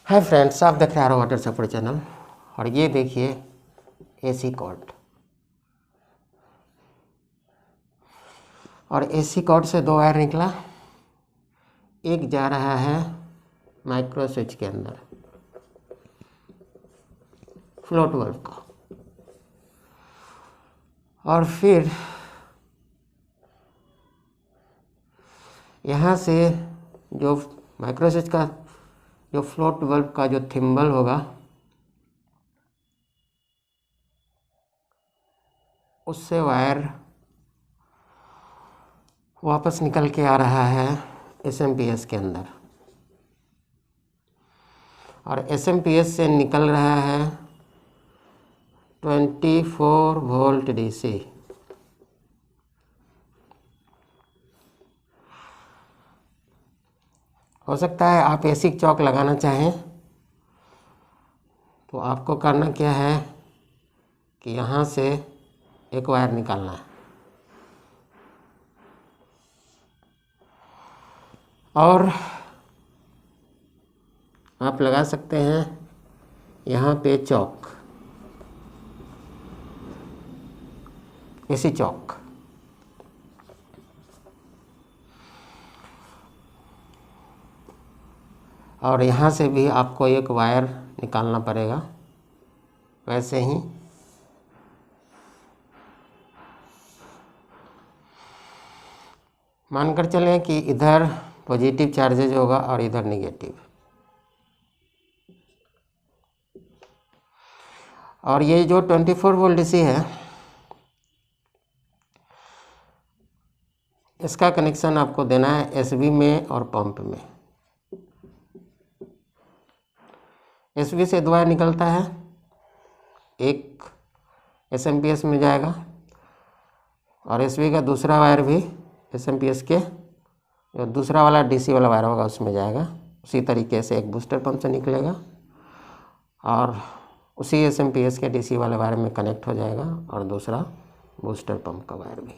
Hi friends, आप देख रहे हैं वाटर सपोर्ट चैनल। और ये देखिए एसी कॉर्ड, और एसी कॉर्ड से दो वायर निकला। एक जा रहा है माइक्रो स्विच के अंदर, फ्लोट बल्ब का, और फिर यहाँ से जो माइक्रो स्विच का जो फ्लोट बल्ब का जो थिम्बल होगा उससे वायर वापस निकल के आ रहा है एसएमपीएस के अंदर, और एसएमपीएस से निकल रहा है 24 वोल्ट डीसी। हो सकता है आप एसी चौक लगाना चाहें, तो आपको करना क्या है कि यहाँ से एक वायर निकालना है और आप लगा सकते हैं यहाँ पे चौक, एसी चौक। और यहाँ से भी आपको एक वायर निकालना पड़ेगा वैसे ही। मानकर चलें कि इधर पॉजिटिव चार्जेज होगा और इधर नेगेटिव, और ये जो 24 वोल्ट डीसी है इसका कनेक्शन आपको देना है एसबी में और पंप में। एसबी से दो वायर निकलता है, एक एसएमपीएस में जाएगा और एसबी का दूसरा वायर भी एसएमपीएस के जो दूसरा वाला डीसी वाला वायर होगा उसमें जाएगा। उसी तरीके से एक बूस्टर पंप से निकलेगा और उसी एसएमपीएस के डीसी वाले वायर में कनेक्ट हो जाएगा, और दूसरा बूस्टर पंप का वायर भी।